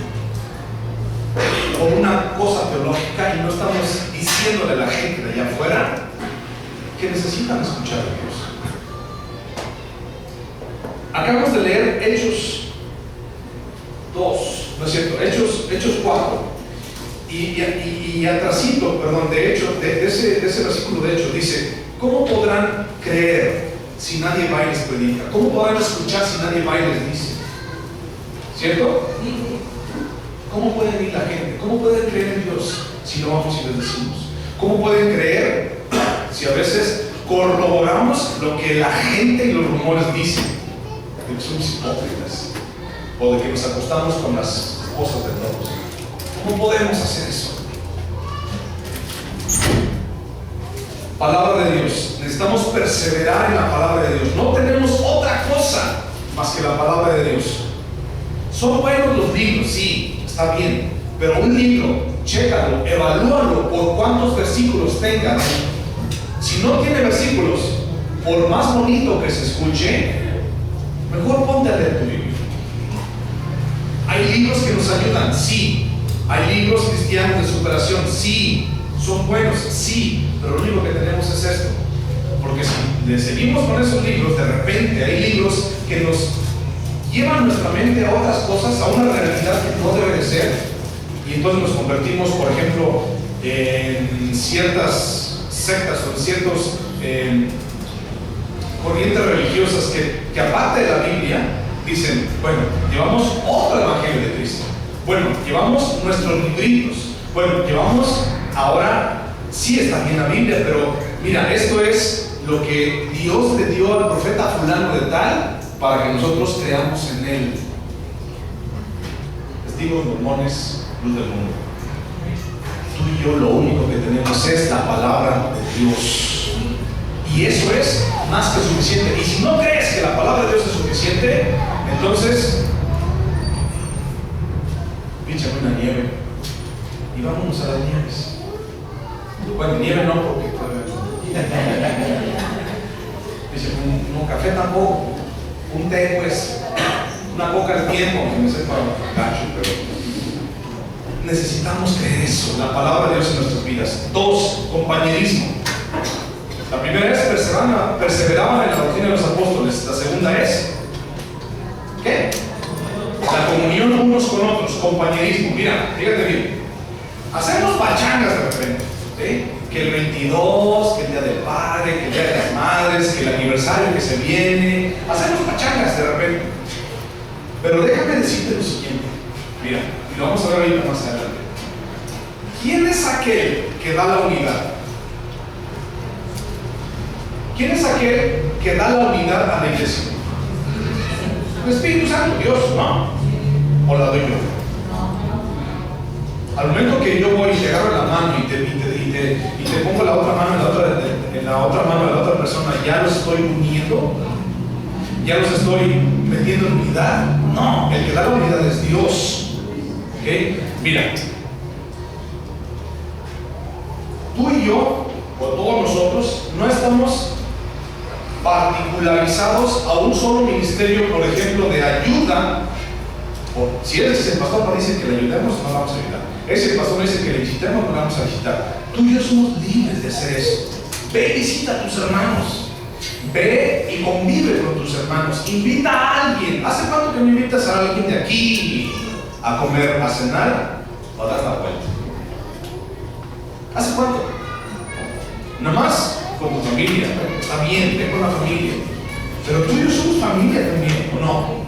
por una cosa teológica y no estamos diciéndole a la gente de allá afuera que necesitan escuchar a Dios. Acabamos de leer Hechos 2, ¿no es cierto? Hechos 4. Y atrasito, perdón, de ese versículo de Hechos dice, ¿cómo podrán creer si nadie va y les predica? ¿Cómo podrán escuchar si nadie va y les dice? ¿Cierto? ¿Cómo pueden ir la gente? ¿Cómo pueden creer en Dios si no vamos y les decimos? ¿Cómo pueden creer si a veces corroboramos lo que la gente y los rumores dicen? De que somos hipócritas o de que nos acostamos con las esposas de todos. ¿Cómo podemos hacer eso? Palabra de Dios. Necesitamos perseverar en la palabra de Dios. No tenemos otra cosa más que la palabra de Dios. Son buenos los libros, sí, está bien, pero un libro, chécalo, evalúalo por cuántos versículos tenga. Si no tiene versículos, por más bonito que se escuche, mejor ponte a leer tu libro. Hay libros que nos ayudan, sí. Hay libros cristianos de superación, sí. Son buenos, sí. Pero lo único que tenemos es esto. Porque si le seguimos con esos libros, de repente hay libros que nos llevan nuestra mente a otras cosas, a una realidad que no debe de ser. Y entonces nos convertimos, por ejemplo, en ciertas sectas o en ciertas corrientes religiosas que aparte de la Biblia dicen, bueno, llevamos otro evangelio de Cristo. Bueno, llevamos nuestros libritos. Bueno, llevamos ahora, sí está bien la Biblia, pero mira, esto es lo que Dios le dio al profeta fulano de tal para que nosotros creamos en él. Testigos mormones, luz del mundo. Tú y yo lo único que tenemos es la palabra de Dios. Y eso es más que suficiente. Y si no crees que la palabra de Dios es suficiente, entonces píchame una nieve y vámonos a las nieves. Bueno, nieve no, porque dice, un café tampoco, un té pues, una coca al tiempo, que me sepa gacho, pero necesitamos creer eso, la palabra de Dios en nuestras vidas. 2, compañerismo. La primera es perseveraban en la doctrina de los apóstoles. La segunda es ¿qué? La comunión unos con otros, compañerismo. Mira, fíjate bien. Hacemos pachangas de repente, ¿sí? Que el 22, que el Día del Padre, que el Día de las Madres, que el aniversario que se viene. Hacemos pachangas de repente. Pero déjame decirte lo siguiente. Mira, y lo vamos a ver ahorita más adelante. ¿Quién es aquel que da la unidad? ¿Quién es aquel que da la unidad a la iglesia? El Espíritu Santo, Dios, ¿no? ¿O la doy yo? Al momento que yo voy y te agarro la mano y te pongo la otra mano en la otra mano de la otra persona, ¿ya los estoy uniendo? ¿Ya los estoy metiendo en unidad? No, el que da la unidad es Dios. ¿Ok? Mira, tú y yo, o todos nosotros, no estamos particularizados a un solo ministerio, por ejemplo, de ayuda. O si él es el pastor, no dice que le ayudemos, no vamos a ayudar. Ese pastor no dice que le visitemos, no vamos a visitar. Tú y yo somos libres de hacer eso. Ve y visita a tus hermanos. Ve y convive con tus hermanos. Invita a alguien. ¿Hace cuánto que no invitas a alguien de aquí a comer, a cenar o a dar la vuelta? ¿Hace cuánto? Nomás con tu familia. Está bien, ve con la familia. Pero tú y yo somos familia también, ¿o no?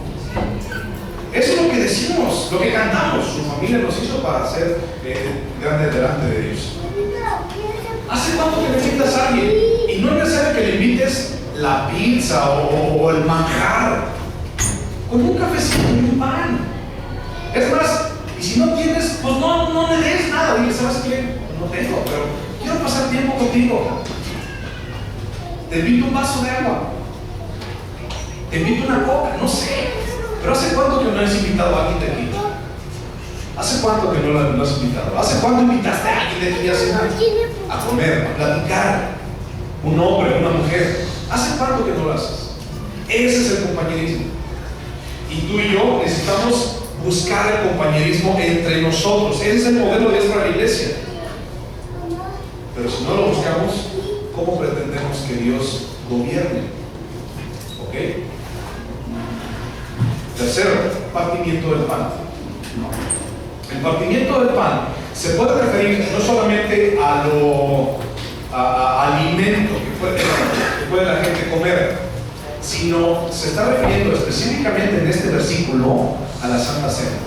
Eso es lo que decimos, lo que cantamos. Su familia nos hizo para ser grandes delante de Dios. ¿Hace cuánto que le invitas a alguien? Y no es necesario que le invites la pizza o el manjar. Con un cafecito y un pan. Es más, y si no tienes, pues no le des nada. Dile, ¿sabes qué? No tengo, pero quiero pasar tiempo contigo. Te invito un vaso de agua. Te invito una coca, no sé. Pero ¿hace cuánto que no has invitado a alguien de aquí? ¿Hace cuánto que no lo has invitado? ¿Hace cuánto invitaste a alguien de aquí a cenar? A comer, a platicar. Un hombre, una mujer. ¿Hace cuánto que no lo haces? Ese es el compañerismo. Y tú y yo necesitamos buscar el compañerismo entre nosotros. Ese es el modelo de Dios para la iglesia. Pero si no lo buscamos, ¿cómo pretendemos que Dios gobierne? ¿Ok? Tercero, partimiento del pan. El partimiento del pan se puede referir no solamente a alimento que puede la gente comer, sino se está refiriendo específicamente en este versículo a la Santa Cena.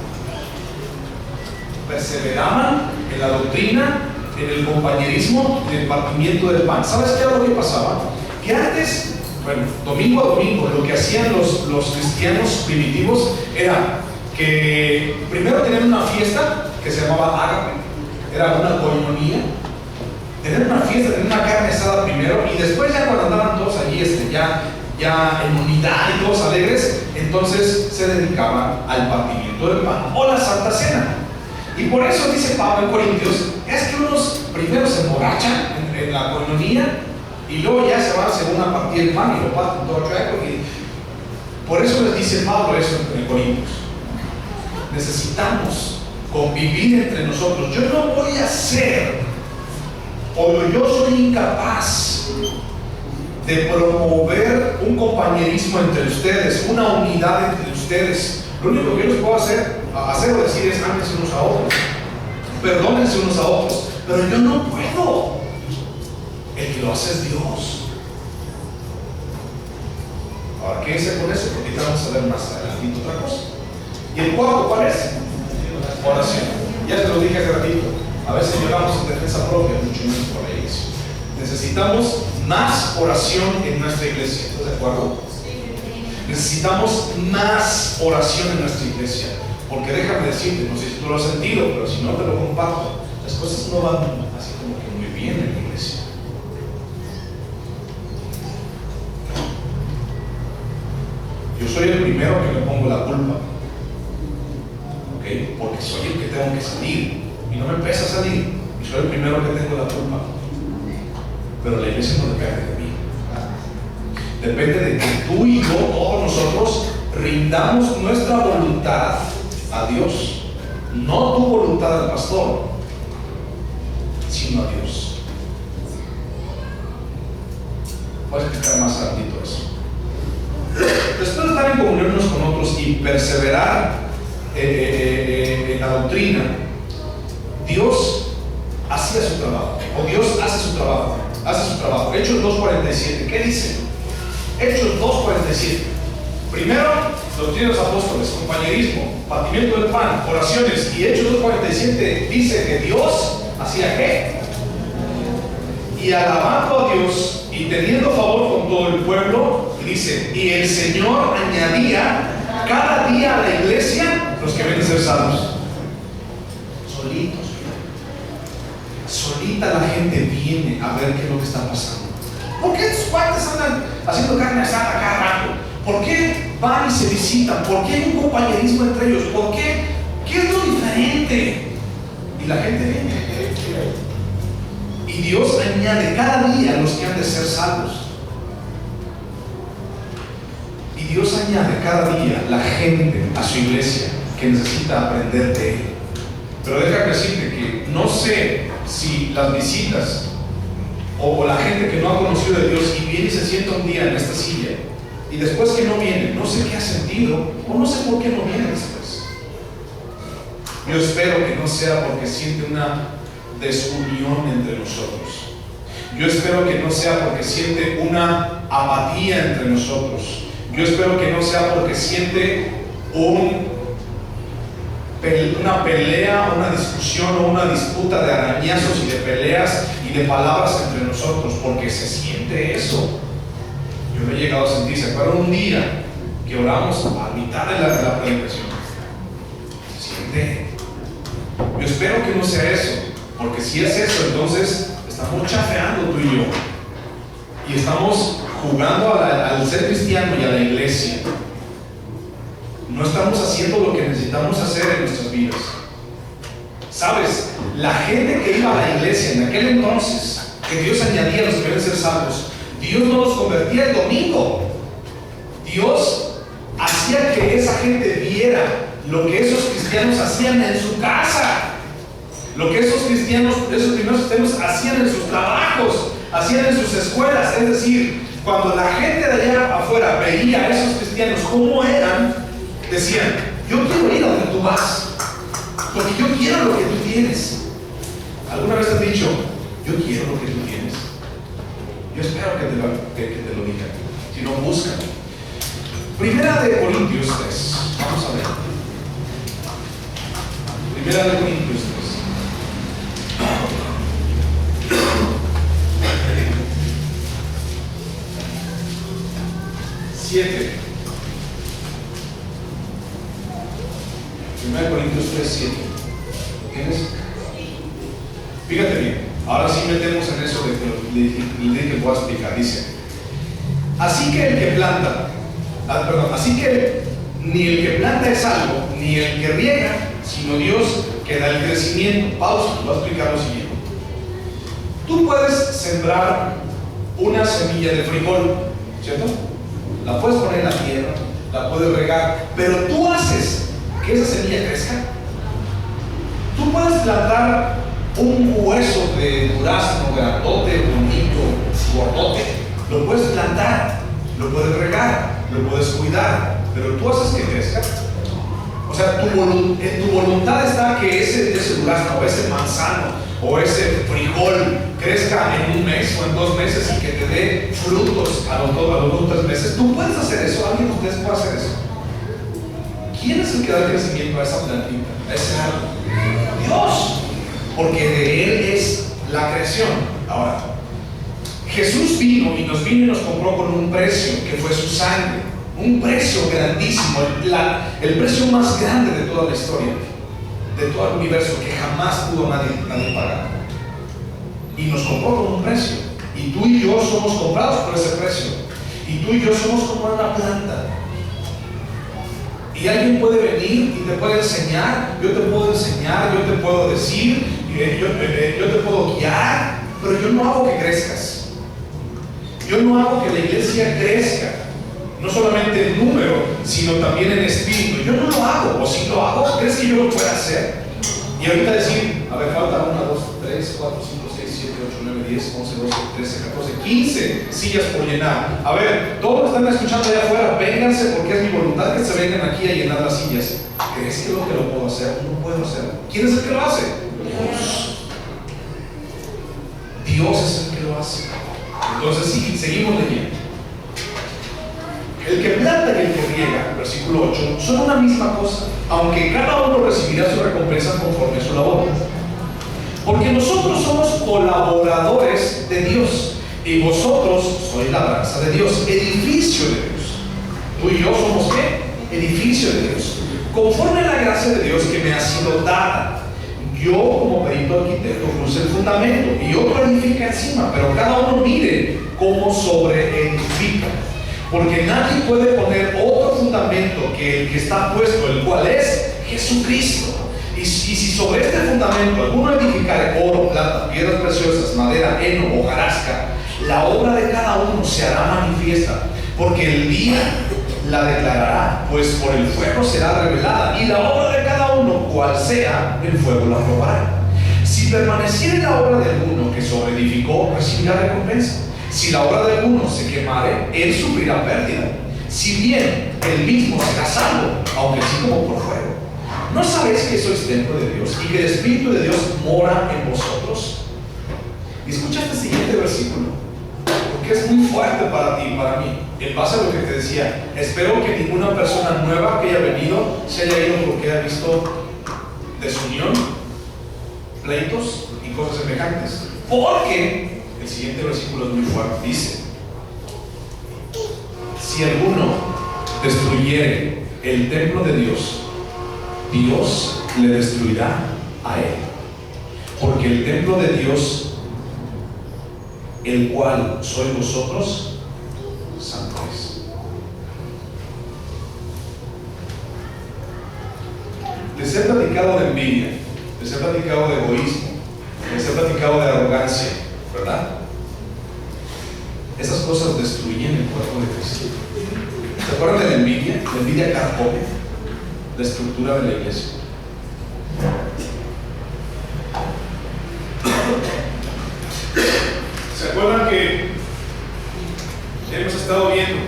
Perseveraban en la doctrina, en el compañerismo, en el partimiento del pan. ¿Sabes qué era lo que pasaba? Que antes, bueno, domingo a domingo, lo que hacían los cristianos primitivos era que primero tenían una fiesta que se llamaba ágape, era una coinonía. Tener una fiesta, tener una carne asada primero, y después ya cuando andaban todos allí ya en unidad y todos alegres, entonces se dedicaban al partimiento del pan o la Santa Cena. Y por eso dice Pablo en Corintios, es que unos primero se emborrachan en la coinonía y luego ya se van según a partir el pan y lo parten todo chueco. Y por eso les dice Pablo eso en Corintios. Necesitamos convivir entre nosotros. Yo no voy a ser, o yo soy incapaz de promover un compañerismo entre ustedes, una unidad entre ustedes. Lo único que yo les puedo hacer o decir es ámense unos a otros, perdónense unos a otros, pero yo no puedo. El que lo hace es Dios. Ahora, quédense con eso, porque ya vamos a ver más adelante otra cosa. Y el cuarto, ¿cuál es? Oración. Ya te lo dije hace ratito. A veces lloramos en defensa propia, mucho menos por la iglesia. Necesitamos más oración en nuestra iglesia. ¿Estás de acuerdo? Necesitamos más oración en nuestra iglesia. Porque déjame decirte, no sé si tú lo has sentido, pero si no te lo comparto, las cosas no van así como que muy bien en la iglesia. Yo soy el primero que me pongo la culpa. ¿Ok? Porque soy el que tengo que salir. Y no me pesa salir. Y soy el primero que tengo la culpa. Pero la iglesia no depende de mí. Depende de que tú y yo, todos nosotros, rindamos nuestra voluntad a Dios. No tu voluntad al pastor, sino a Dios. Voy a explicar más rapidito eso. Después de estar en comunión unos con otros y perseverar en la doctrina, Dios hacía su trabajo, o Dios hace su trabajo. Hechos 2:47, ¿qué dice? Hechos 2:47. Primero, doctrina de los apóstoles, compañerismo, partimiento del pan, oraciones. Y Hechos 2:47 dice que Dios hacía ¿qué? Y alabando a Dios y teniendo favor con todo el pueblo, dice, y el Señor añadía cada día a la iglesia los que ven ser salvos. Solitos. Solita la gente viene a ver qué es lo que está pasando. ¿Por qué estos cuates andan haciendo carne asada cada rato? ¿Por qué van y se visitan? ¿Por qué hay un compañerismo entre ellos? ¿Por qué? ¿Qué es lo diferente? Y la gente viene. Y Dios añade cada día los que han de ser salvos. Y Dios añade cada día la gente a su iglesia que necesita aprender de Él. Pero déjame decirte que no sé si las visitas o la gente que no ha conocido de Dios y viene y se sienta un día en esta silla y después que no viene, no sé qué ha sentido o no sé por qué no viene después. Yo espero que no sea porque siente una desunión entre nosotros. Yo espero que no sea porque siente una apatía entre nosotros. Yo espero que no sea porque siente una pelea, una discusión o una disputa de arañazos y de peleas y de palabras entre nosotros, porque se siente eso. Yo lo he llegado a sentir. ¿Se acuerdan un día que oramos a mitad de la predicación? Se siente. Yo espero que no sea eso, porque si es eso, entonces estamos chafeando tú y yo y estamos jugando al ser cristiano y a la iglesia. No estamos haciendo lo que necesitamos hacer en nuestras vidas. ¿Sabes? La gente que iba a la iglesia en aquel entonces, que Dios añadía a los que deben ser salvos, Dios no los convertía el domingo. Dios hacía que esa gente viera lo que esos cristianos hacían en su casa, lo que esos cristianos, esos primeros cristianos hacían en sus trabajos, hacían en sus escuelas. Es decir, cuando la gente de allá afuera veía a esos cristianos cómo eran, decían, yo quiero ir a donde tú vas, porque yo quiero lo que tú tienes. ¿Alguna vez te has dicho, yo quiero lo que tú tienes? Yo espero que te lo digan. Si no, buscan. Primera de Corintios 3. Vamos a ver. Primera de Corintios 3. 7. 1 Corintios 3:7. ¿Lo tienes? Fíjate bien. Ahora sí metemos en eso de que puedo explicar. Dice: así que el que planta, así que ni el que planta es algo, ni el que riega, sino Dios que da el crecimiento. Pausa, voy a explicar lo siguiente. Tú puedes sembrar una semilla de frijol, ¿cierto? La puedes poner en la tierra, la puedes regar, pero tú haces que esa semilla crezca. Tú puedes plantar un hueso de durazno grandote, bonito, gordote, lo puedes plantar, lo puedes regar, lo puedes cuidar, pero tú haces que crezca. O sea, en tu voluntad está que ese durazno o ese manzano o ese frijol crezca en un mes o en 2 meses y que te dé frutos a los 2 o 3 meses. Tú puedes hacer eso. ¿Alguien de ustedes puede hacer eso? ¿Quién es el que da el crecimiento a esa plantita, a ese árbol? Dios, porque de Él es la creación. Ahora, Jesús vino y nos compró con un precio que fue su sangre, un precio grandísimo, el precio más grande de toda la historia, de todo el universo, que jamás pudo nadie pagar. Y nos compró con un precio, y tú y yo somos comprados por ese precio, y tú y yo somos como una planta. Y alguien puede venir y te puede enseñar, yo te puedo enseñar, yo te puedo decir, yo te puedo guiar, pero yo no hago que crezcas. Yo no hago que la iglesia crezca, no solamente en número, sino también en espíritu. Yo no lo hago, o si lo hago, ¿crees que yo lo pueda hacer? Y ahorita decir, a ver, falta 1, 2, 3, 4, 5, 6, 7, 8, 9, 10, 11, 12, 13, 14, 15 sillas por llenar. A ver, todos los que están escuchando allá afuera, vénganse porque es mi voluntad que se vengan aquí a llenar las sillas. ¿Crees que lo puedo hacer? No puedo hacerlo. ¿Quién es el que lo hace? Dios. Dios es el que lo hace. Entonces sí, seguimos leyendo. El que planta y el que riega, versículo 8, son una misma cosa, aunque cada uno recibirá su recompensa conforme a su labor. Porque nosotros somos colaboradores de Dios y vosotros sois labranza de Dios, edificio de Dios. Tú y yo somos ¿qué? Edificio de Dios. Conforme a la gracia de Dios que me ha sido dada, yo como perito arquitecto puse el fundamento y otro edifica encima, pero cada uno mire cómo sobreedifica. Porque nadie puede poner otro fundamento que el que está puesto, el cual es Jesucristo. Y si sobre este fundamento alguno edificare oro, plata, piedras preciosas, madera, heno o hojarasca, la obra de cada uno se hará manifiesta, porque el día la declarará, pues por el fuego será revelada, y la obra de cada uno, cual sea, el fuego la probará. Si permaneciere la obra de alguno que sobreedificó, recibirá recompensa. Si la obra de alguno se quemare, él sufrirá pérdida. Si bien él mismo será salvo, aunque así como por fuego. ¿No sabéis que sois templo de Dios y que el Espíritu de Dios mora en vosotros? Y escucha este siguiente versículo, porque es muy fuerte para ti y para mí. En base a lo que te decía, espero que ninguna persona nueva que haya venido se haya ido porque haya visto desunión, pleitos y cosas semejantes. Porque el siguiente versículo es muy fuerte. Dice: si alguno destruyere el templo de Dios, Dios le destruirá a él. Porque el templo de Dios, el cual sois vosotros, santo es. Les he platicado de envidia, les he platicado de egoísmo, les he platicado de arrogancia, ¿verdad? Esas cosas destruyen el cuerpo de Cristo. ¿Se acuerdan de la envidia? La envidia carcome la estructura de la iglesia. ¿Se acuerdan que hemos estado viendo,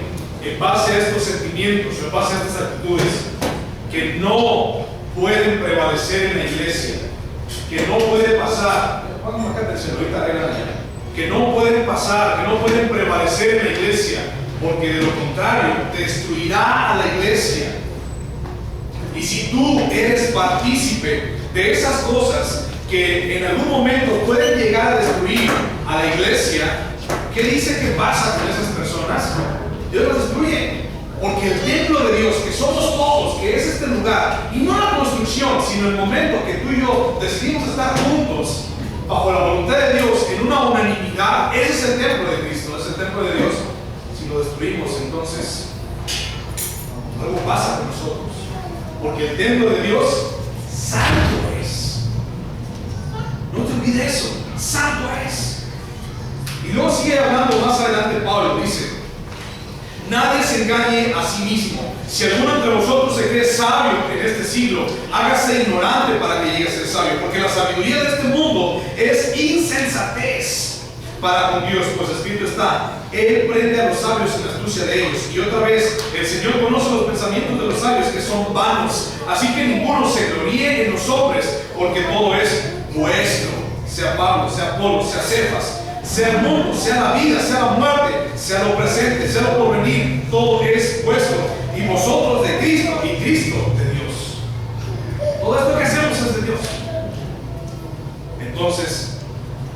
en base a estos sentimientos, en base a estas actitudes, que no pueden prevalecer en la iglesia, que no puede pasar, que no pueden pasar, que no pueden prevalecer en la iglesia, porque de lo contrario destruirá a la iglesia? Y si tú eres partícipe de esas cosas que en algún momento pueden llegar a destruir a la iglesia, ¿qué dice que pasa con esas personas? Dios las destruye, porque el templo de Dios, que somos todos, que es este lugar, y no la construcción, sino el momento que tú y yo decidimos estar juntos bajo la voluntad de Dios en una unanimidad, ese es el templo de Cristo, es el templo de Dios. Si lo destruimos, entonces algo pasa con nosotros, porque el templo de Dios santo es. No te olvides eso, santo es. Y luego sigue hablando más adelante. Pablo dice: nadie se engañe a sí mismo. Si alguno entre vosotros se cree sabio en este siglo, hágase ignorante para que llegue a ser sabio, porque la sabiduría de este mundo es insensatez para con Dios, pues escrito está: Él prende a los sabios en la astucia de ellos. Y otra vez, el Señor conoce los pensamientos de los sabios, que son vanos. Así que ninguno se gloríe en los hombres, porque todo es vuestro. Sea Pablo, sea Apolo, sea Cefas, sea el mundo, sea la vida, sea la muerte, sea lo presente, sea lo porvenir, todo es vuestro. Y vosotros de Cristo, y Cristo de Dios. Todo esto que hacemos es de Dios. Entonces,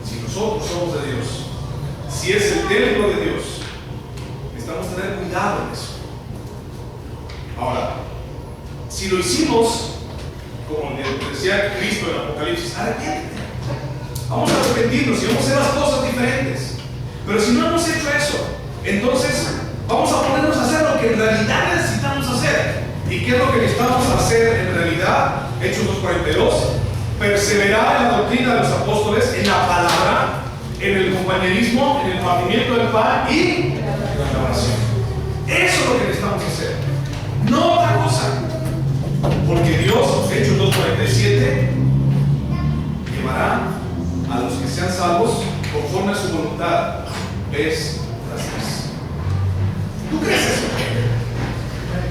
si nosotros somos de Dios, si es el templo de Dios, necesitamos tener cuidado en eso. Ahora, si lo hicimos, como decía Cristo en Apocalipsis, arrepiéntete. Vamos a arrepentirnos y vamos a hacer las cosas diferentes. Pero si no hemos hecho eso, entonces vamos a ponernos a hacer lo que en realidad necesitamos hacer. ¿Y qué es lo que necesitamos hacer en realidad? Hechos 2:42. Perseverar en la doctrina de los apóstoles, en la palabra, en el compañerismo, en el partimiento del pan y en la oración. Eso es lo que necesitamos hacer, no otra cosa. Porque Dios, Hechos 2:47, llevará a los que sean salvos voluntad vez tras vez. ¿Tú crees eso?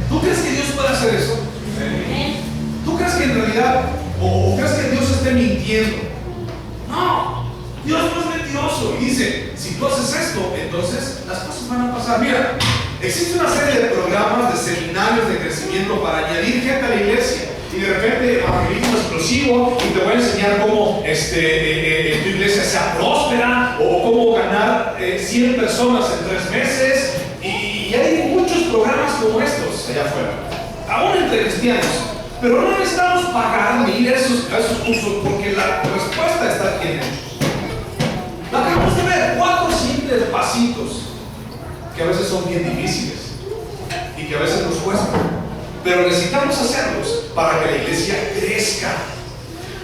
¿Tú crees que Dios puede hacer eso? ¿Tú crees que en realidad, o crees que Dios esté mintiendo? No, Dios no es mentiroso. Y dice, si tú haces esto, entonces las cosas van a pasar. Mira, existe una serie de programas, de seminarios de crecimiento para añadir gente a la iglesia. Y de repente evangelismo explosivo, y te voy a enseñar cómo tu iglesia sea próspera, o cómo ganar 100 personas en 3 meses. Y hay muchos programas como estos allá afuera, aún entre cristianos. Pero no necesitamos pagar ni ir a esos cursos, porque la respuesta está aquí en ellos. Acabamos de ver 4 simples pasitos que a veces son bien difíciles y que a veces nos cuestan. Pero necesitamos hacerlos para que la iglesia crezca.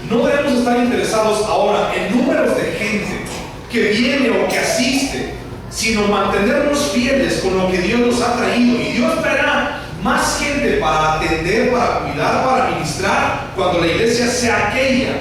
No debemos estar interesados ahora en números de gente que viene o que asiste, sino mantenernos fieles con lo que Dios nos ha traído. Y Dios traerá más gente para atender, para cuidar, para ministrar, cuando la iglesia sea aquella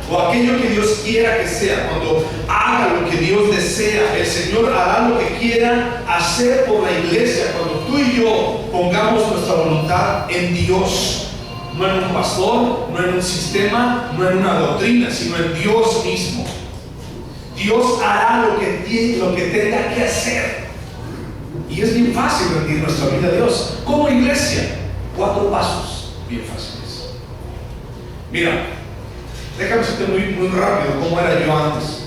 o aquello que Dios quiera que sea, cuando haga lo que Dios desea. El Señor hará lo que quiera hacer por la iglesia cuando tú y yo pongamos nuestra voluntad en Dios, no en un pastor, no en un sistema, no en una doctrina, sino en Dios mismo. Dios hará lo que tenga que hacer. Y es bien fácil rendir nuestra vida a Dios. Como iglesia, 4 pasos bien fáciles. Mira, déjame decirte muy rápido cómo era yo antes.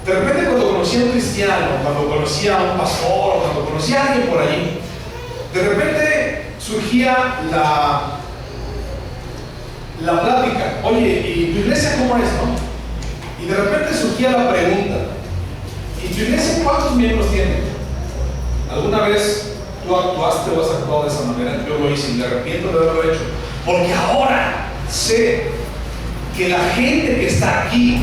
De repente, cuando conocía a un cristiano, cuando conocía a un pastor, cuando conocía a alguien por allí, de repente surgía la plática. Oye, ¿y tu iglesia cómo es, no? Y de repente surgía la pregunta: ¿y tu iglesia cuántos miembros tiene? ¿Alguna vez tú actuaste o has actuado de esa manera? Yo lo hice y me arrepiento de haberlo hecho, porque ahora sé que la gente que está aquí